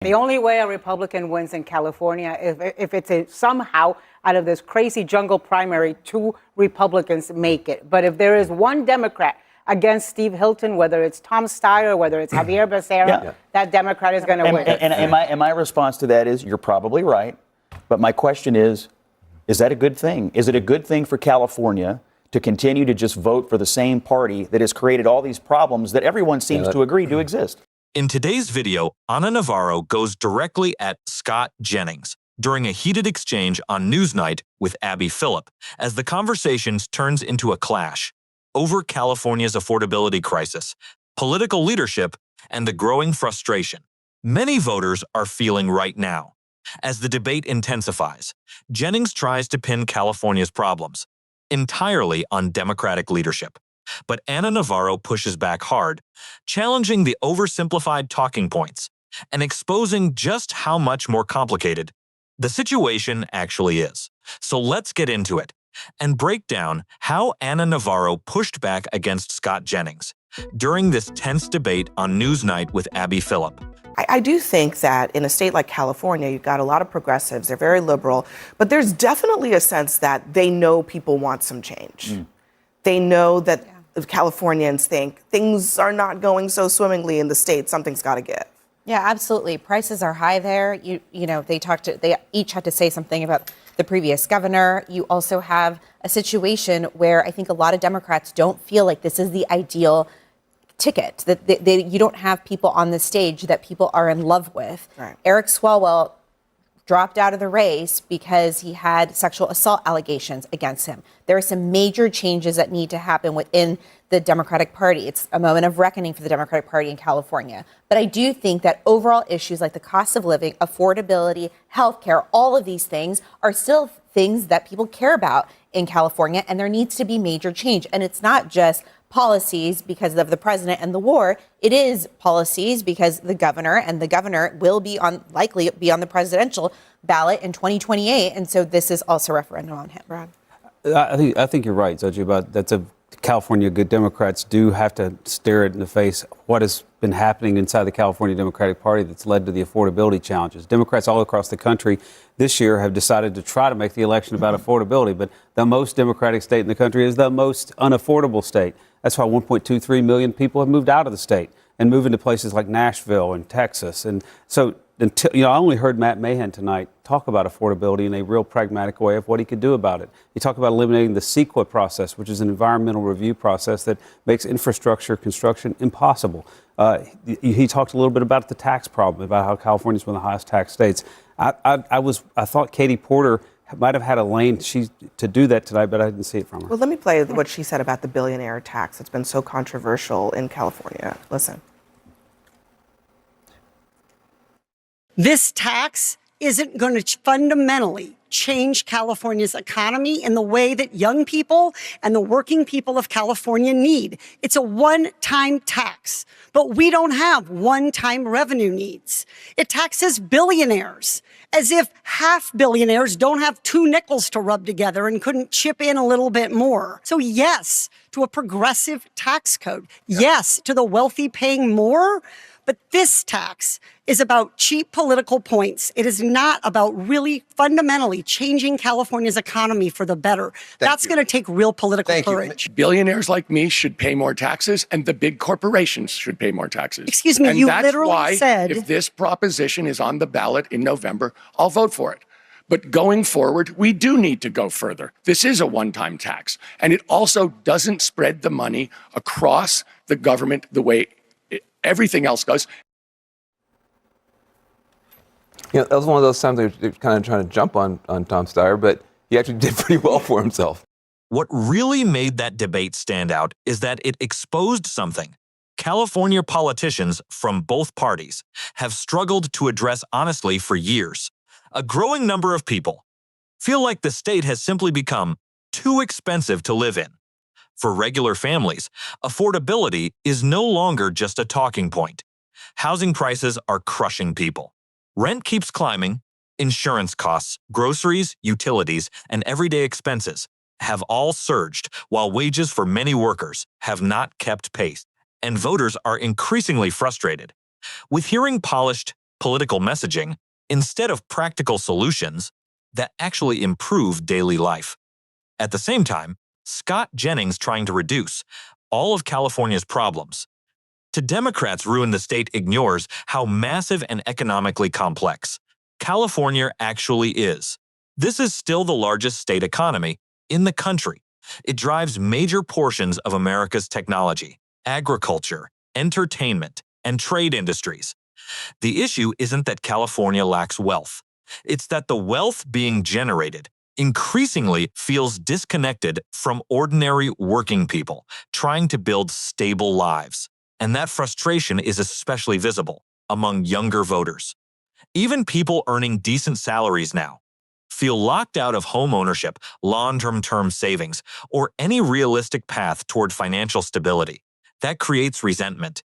The only way a Republican wins in California is if somehow out of this crazy jungle primary, two Republicans make it. But if there is one Democrat against Steve Hilton, whether it's Tom Steyer, whether it's Javier Becerra, that Democrat is going to win. And my response to that is, you're probably right. But my question is that a good thing? Is it a good thing for California to continue to just vote for the same party that has created all these problems that everyone seems to agree to exist? In today's video, Ana Navarro goes directly at Scott Jennings during a heated exchange on Newsnight with Abby Phillip as the conversation turns into a clash over California's affordability crisis, political leadership, and the growing frustration many voters are feeling right now. As the debate intensifies, Jennings tries to pin California's problems entirely on Democratic leadership. But Ana Navarro pushes back hard, challenging the oversimplified talking points and exposing just how much more complicated the situation actually is. So let's get into it and break down how Ana Navarro pushed back against Scott Jennings during this tense debate on Newsnight with Abby Phillip. I do think that in a state like California, you've got a lot of progressives, they're very liberal, but there's definitely a sense that they know people want some change. They know that Californians think things are not going so swimmingly in the state, something's got to give. Yeah, absolutely. Prices are high there. You know, they each had to say something about the previous governor. You also have a situation where I think a lot of Democrats don't feel like this is the ideal ticket, that you don't have people on the stage that people are in love with. Right. Eric Swalwell dropped out of the race because he had sexual assault allegations against him. There are some major changes that need to happen within the Democratic Party. It's a moment of reckoning for the Democratic Party in California. But I do think that overall issues like the cost of living, affordability, healthcare, all of these things are still things that people care about in California, and there needs to be major change. And it's not just policies because of the president and the war. It is policies because the governor will likely be on the presidential ballot in 2028. And so this is also a referendum on him. Brad? I think you're right, Zoji, about California good Democrats do have to stare it in the face what has been happening inside the California Democratic Party that's led to the affordability challenges. Democrats all across the country this year have decided to try to make the election about affordability, but the most Democratic state in the country is the most unaffordable state. That's why 1.23 million people have moved out of the state and moved into places like Nashville and Texas. And so I only heard Matt Mahan tonight talk about affordability in a real pragmatic way of what he could do about it. He talked about eliminating the CEQA process, which is an environmental review process that makes infrastructure construction impossible. He talked a little bit about the tax problem, about how California is one of the highest tax states. I thought Katie Porter might have had a lane to do that tonight, but I didn't see it from her. Well, let me play what she said about the billionaire tax. It's been so controversial in California. Listen. This tax isn't going to fundamentally change California's economy in the way that young people and the working people of California need. It's a one-time tax, but we don't have one-time revenue needs. It taxes billionaires, as if half billionaires don't have two nickels to rub together and couldn't chip in a little bit more. So yes, to a progressive tax code. Yes, to the wealthy paying more. But this tax is about cheap political points. It is not about really fundamentally changing California's economy for the better. That's going to take real political courage. Billionaires like me should pay more taxes, and the big corporations should pay more taxes. Excuse me, and you that's literally why, said... if this proposition is on the ballot in November, I'll vote for it. But going forward, we do need to go further. This is a one-time tax, and it also doesn't spread the money across the government the way everything else goes. You know, that was one of those times they were kind of trying to jump on Tom Steyer, but he actually did pretty well for himself. What really made that debate stand out is that it exposed something California politicians from both parties have struggled to address honestly for years. A growing number of people feel like the state has simply become too expensive to live in. For regular families, affordability is no longer just a talking point. Housing prices are crushing people. Rent keeps climbing, insurance costs, groceries, utilities, and everyday expenses have all surged, while wages for many workers have not kept pace, and voters are increasingly frustrated. With hearing polished, political messaging instead of practical solutions that actually improve daily life. At the same time, Scott Jennings trying to reduce all of California's problems. To Democrats, ruin the state ignores how massive and economically complex California actually is. This is still the largest state economy in the country. It drives major portions of America's technology, agriculture, entertainment, and trade industries. The issue isn't that California lacks wealth. It's that the wealth being generated increasingly feels disconnected from ordinary working people trying to build stable lives. And that frustration is especially visible among younger voters. Even people earning decent salaries now feel locked out of home ownership, long-term savings, or any realistic path toward financial stability. That creates resentment,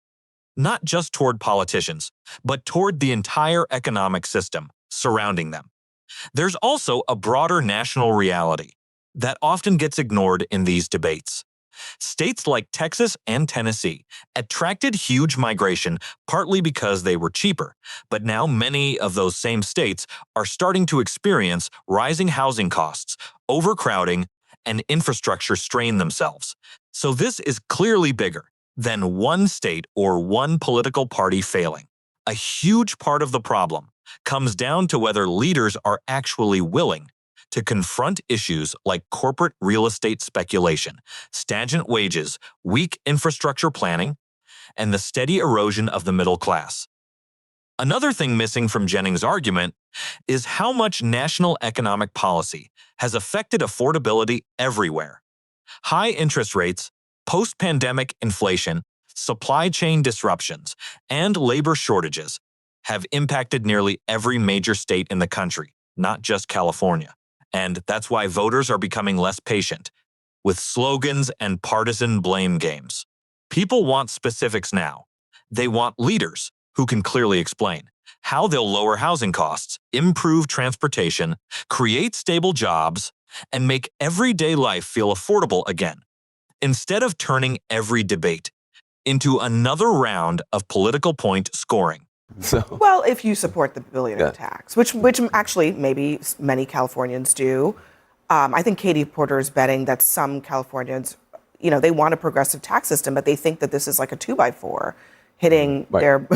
not just toward politicians, but toward the entire economic system surrounding them. There's also a broader national reality that often gets ignored in these debates. States like Texas and Tennessee attracted huge migration partly because they were cheaper, but now many of those same states are starting to experience rising housing costs, overcrowding, and infrastructure strain themselves. So this is clearly bigger than one state or one political party failing. A huge part of the problem comes down to whether leaders are actually willing to confront issues like corporate real estate speculation, stagnant wages, weak infrastructure planning, and the steady erosion of the middle class. Another thing missing from Jennings' argument is how much national economic policy has affected affordability everywhere. High interest rates, post-pandemic inflation, supply chain disruptions, and labor shortages have impacted nearly every major state in the country, not just California. And that's why voters are becoming less patient with slogans and partisan blame games. People want specifics now. They want leaders who can clearly explain how they'll lower housing costs, improve transportation, create stable jobs, and make everyday life feel affordable again, instead of turning every debate into another round of political point scoring. Well, if you support the billionaire tax, which actually maybe many Californians do, I think Katie Porter is betting that some Californians, they want a progressive tax system, but they think that this is like a 2x4 hitting their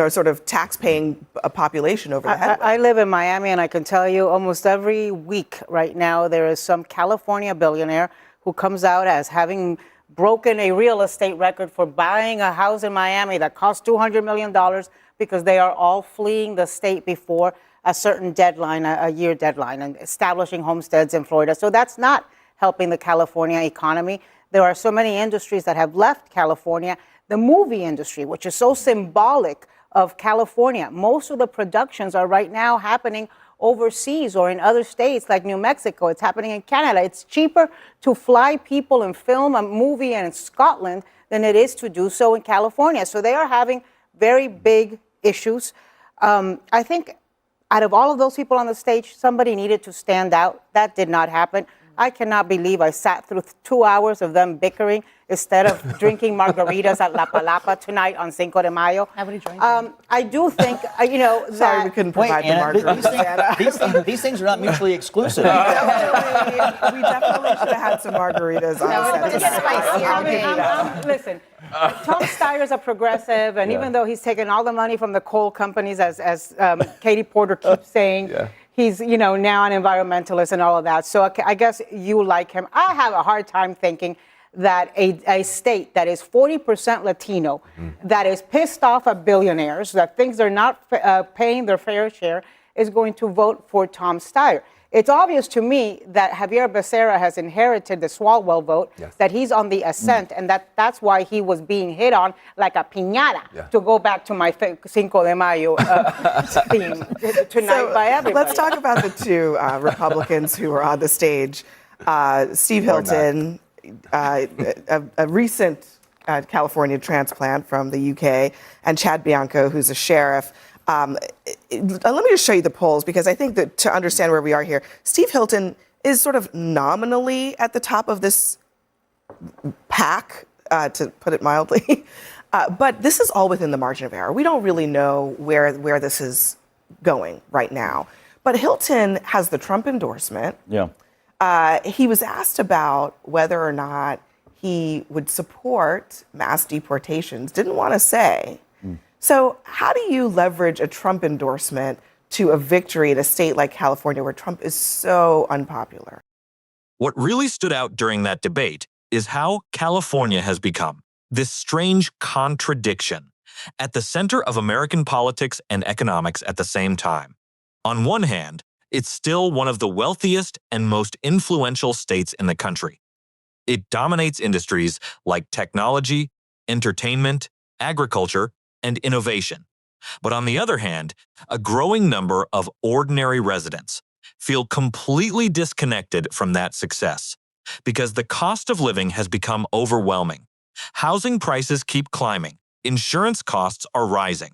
sort of tax-paying population over the head. I live in Miami, and I can tell you almost every week right now there is some California billionaire who comes out as having broken a real estate record for buying a house in Miami that cost $200 million because they are all fleeing the state before a certain deadline, a year deadline, and establishing homesteads in Florida. So that's not helping the California economy. There are so many industries that have left California. The movie industry, which is so symbolic of California, most of the productions are right now happening overseas or in other states like New Mexico. It's happening in Canada. It's cheaper to fly people and film a movie in Scotland than it is to do so in California. So they are having very big issues. I think out of all of those people on the stage, somebody needed to stand out. That did not happen. I cannot believe I sat through 2 hours of them bickering instead of drinking margaritas at La Palapa tonight on Cinco de Mayo. Nobody drank I do think, that... Sorry, we couldn't provide the margaritas. These things are not mutually exclusive. We definitely should have had some margaritas on set. Listen, Tom Steyer's a progressive, and even though he's taken all the money from the coal companies, as Katie Porter keeps saying, he's, now an environmentalist and all of that. So I guess you like him. I have a hard time thinking that a state that is 40% Latino, that is pissed off at billionaires, that thinks they're not paying their fair share, is going to vote for Tom Steyer. It's obvious to me that Javier Becerra has inherited the Swalwell vote, that he's on the ascent, and that's why he was being hit on like a piñata, to go back to my Cinco de Mayo theme tonight by everybody. Let's talk about the two Republicans who are on the stage. Steve Hilton, a recent California transplant from the UK, and Chad Bianco, who's a sheriff. Let me just show you the polls, because I think that to understand where we are here, Steve Hilton is sort of nominally at the top of this pack, to put it mildly. But this is all within the margin of error. We don't really know where this is going right now. But Hilton has the Trump endorsement. Yeah. He was asked about whether or not he would support mass deportations, didn't want to say. So how do you leverage a Trump endorsement to a victory in a state like California where Trump is so unpopular? What really stood out during that debate is how California has become this strange contradiction at the center of American politics and economics at the same time. On one hand, it's still one of the wealthiest and most influential states in the country. It dominates industries like technology, entertainment, agriculture, and innovation. But on the other hand, a growing number of ordinary residents feel completely disconnected from that success because the cost of living has become overwhelming. Housing prices keep climbing. Insurance costs are rising.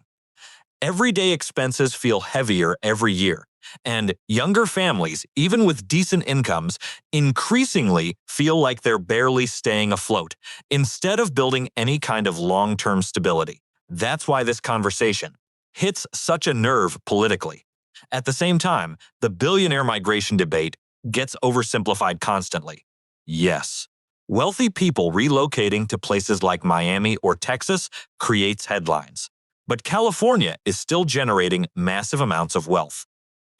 Everyday expenses feel heavier every year, and younger families, even with decent incomes, increasingly feel like they're barely staying afloat instead of building any kind of long-term stability. That's why this conversation hits such a nerve politically. At the same time, the billionaire migration debate gets oversimplified constantly. Yes, wealthy people relocating to places like Miami or Texas creates headlines. But California is still generating massive amounts of wealth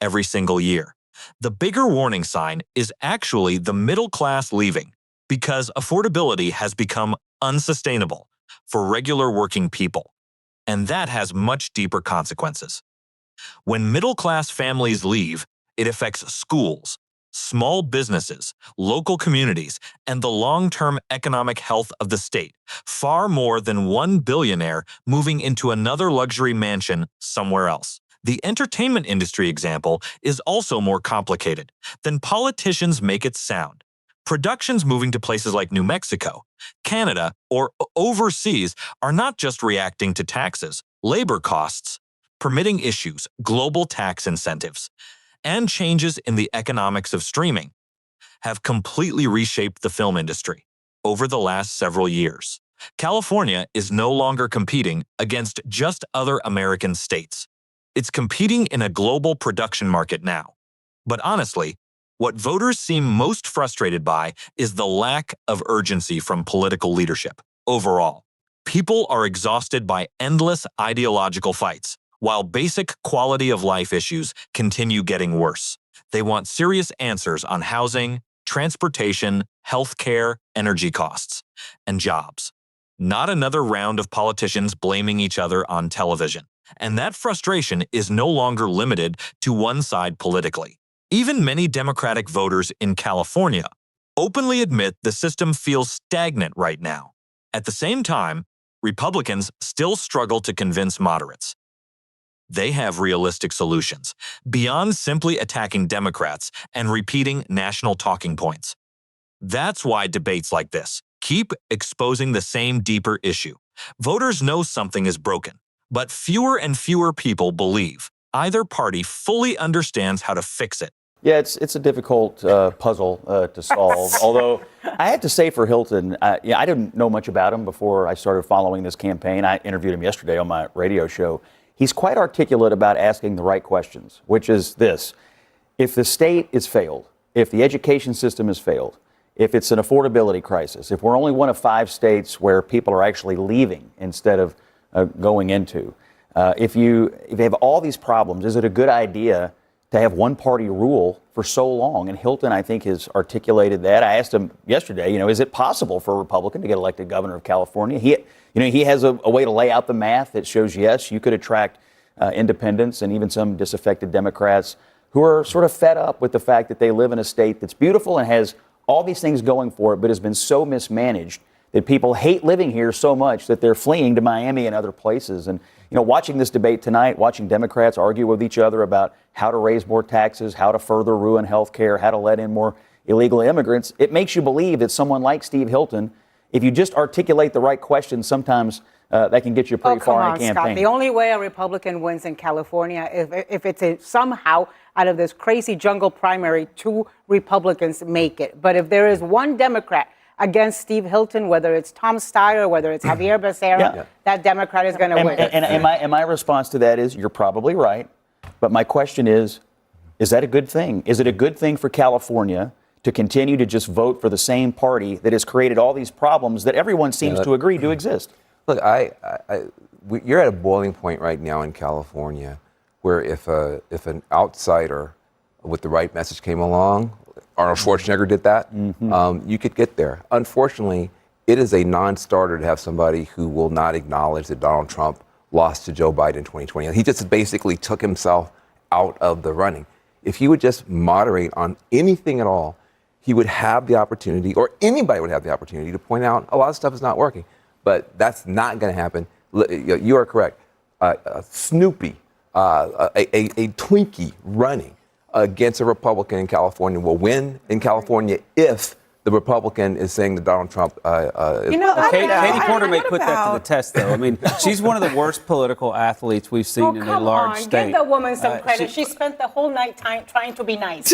every single year. The bigger warning sign is actually the middle class leaving because affordability has become unsustainable for regular working people. And that has much deeper consequences. When middle-class families leave, it affects schools, small businesses, local communities, and the long-term economic health of the state, far more than one billionaire moving into another luxury mansion somewhere else. The entertainment industry example is also more complicated than politicians make it sound. Productions moving to places like New Mexico, Canada, or overseas are not just reacting to taxes, labor costs, permitting issues, global tax incentives, and changes in the economics of streaming have completely reshaped the film industry over the last several years. California is no longer competing against just other American states. It's competing in a global production market now. But honestly, what voters seem most frustrated by is the lack of urgency from political leadership. Overall, people are exhausted by endless ideological fights, while basic quality of life issues continue getting worse. They want serious answers on housing, transportation, healthcare, energy costs, and jobs. Not another round of politicians blaming each other on television. And that frustration is no longer limited to one side politically. Even many Democratic voters in California openly admit the system feels stagnant right now. At the same time, Republicans still struggle to convince moderates. They have realistic solutions, beyond simply attacking Democrats and repeating national talking points. That's why debates like this keep exposing the same deeper issue. Voters know something is broken, but fewer and fewer people believe either party fully understands how to fix it. Yeah, it's a difficult puzzle to solve. Although I have to say for Hilton, I didn't know much about him before I started following this campaign. I interviewed him yesterday on my radio show. He's quite articulate about asking the right questions, which is this. If the state is failed, if the education system has failed, if it's an affordability crisis, if we're only one of 5 states where people are actually leaving instead of going into, if you have all these problems, is it a good idea to have one party rule for so long? And Hilton, I think, has articulated that. I asked him yesterday, is it possible for a Republican to get elected governor of California? He has a way to lay out the math that shows, yes, you could attract independents and even some disaffected Democrats who are sort of fed up with the fact that they live in a state that's beautiful and has all these things going for it, but has been so mismanaged that people hate living here so much that they're fleeing to Miami and other places. And, watching this debate tonight, watching Democrats argue with each other about how to raise more taxes, how to further ruin health care, how to let in more illegal immigrants, it makes you believe that someone like Steve Hilton, if you just articulate the right questions, sometimes that can get you pretty far in a campaign. Scott. The only way a Republican wins in California if it's somehow out of this crazy jungle primary 2 Republicans make it. But if there is one Democrat against Steve Hilton, whether it's Tom Steyer, whether it's Javier Becerra, that Democrat is going to win. And my response to that is, you're probably right. But my question is that a good thing? Is it a good thing for California to continue to just vote for the same party that has created all these problems that everyone seems to agree do exist? Look, you're at a boiling point right now in California where if an outsider with the right message came along, Arnold Schwarzenegger did that, you could get there. Unfortunately, it is a non-starter to have somebody who will not acknowledge that Donald Trump lost to Joe Biden in 2020. He just basically took himself out of the running. If he would just moderate on anything at all, he would have the opportunity, or anybody would have the opportunity, to point out a lot of stuff is not working. But that's not going to happen. You are correct. Snoopy, a Twinkie running against a Republican in California will win in California if the Republican is saying that Donald Trump Katie Porter may put that to the test, though. I mean, she's one of the worst political athletes we've seen in a large state. Give the woman some credit. She spent the whole night trying to be nice.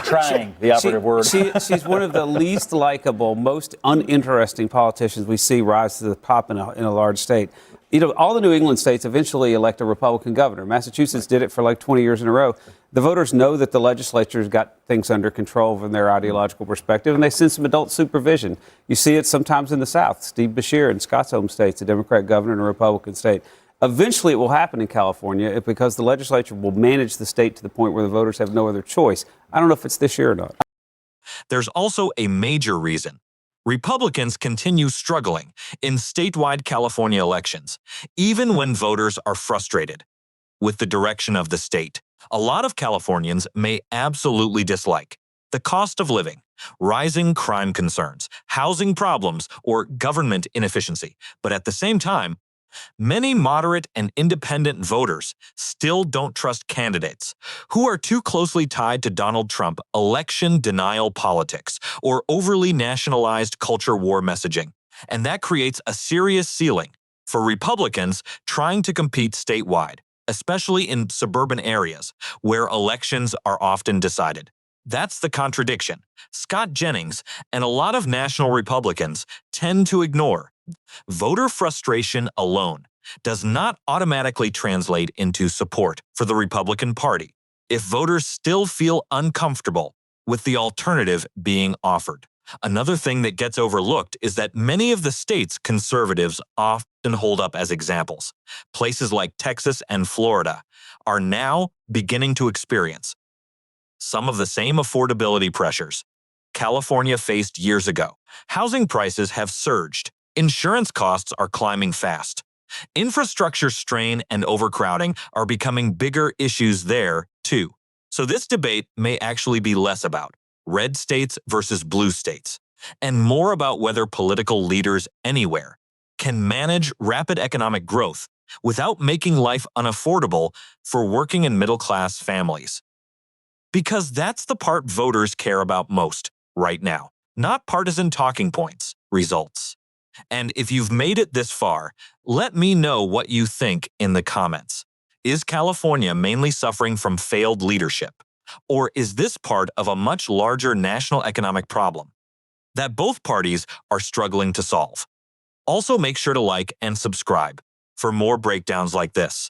Trying, the operative word. She's one of the least likable, most uninteresting politicians we see rise to the top in a large state. You know, all the New England states eventually elect a Republican governor. Massachusetts did it for like 20 years in a row. The voters know that the legislature's got things under control from their ideological perspective, and they send some adult supervision. You see it sometimes in the South. Steve Beshear in Scott's home state, a Democrat governor in a Republican state. Eventually it will happen in California because the legislature will manage the state to the point where the voters have no other choice. I don't know if it's this year or not. There's also a major reason. Republicans continue struggling in statewide California elections, even when voters are frustrated with the direction of the state. A lot of Californians may absolutely dislike the cost of living, rising crime concerns, housing problems, or government inefficiency. But at the same time, many moderate and independent voters still don't trust candidates who are too closely tied to Donald Trump election denial politics or overly nationalized culture war messaging. And that creates a serious ceiling for Republicans trying to compete statewide, especially in suburban areas where elections are often decided. That's the contradiction Scott Jennings and a lot of national Republicans tend to ignore. Voter frustration alone does not automatically translate into support for the Republican Party if voters still feel uncomfortable with the alternative being offered. Another thing that gets overlooked is that many of the states conservatives often hold up as examples, places like Texas and Florida, are now beginning to experience some of the same affordability pressures California faced years ago. Housing prices have surged. Insurance costs are climbing fast. Infrastructure strain and overcrowding are becoming bigger issues there, too. So this debate may actually be less about red states versus blue states, and more about whether political leaders anywhere can manage rapid economic growth without making life unaffordable for working and middle-class families. Because that's the part voters care about most right now, not partisan talking points, results. And if you've made it this far, let me know what you think in the comments. Is California mainly suffering from failed leadership? Or is this part of a much larger national economic problem that both parties are struggling to solve? Also, make sure to like and subscribe for more breakdowns like this.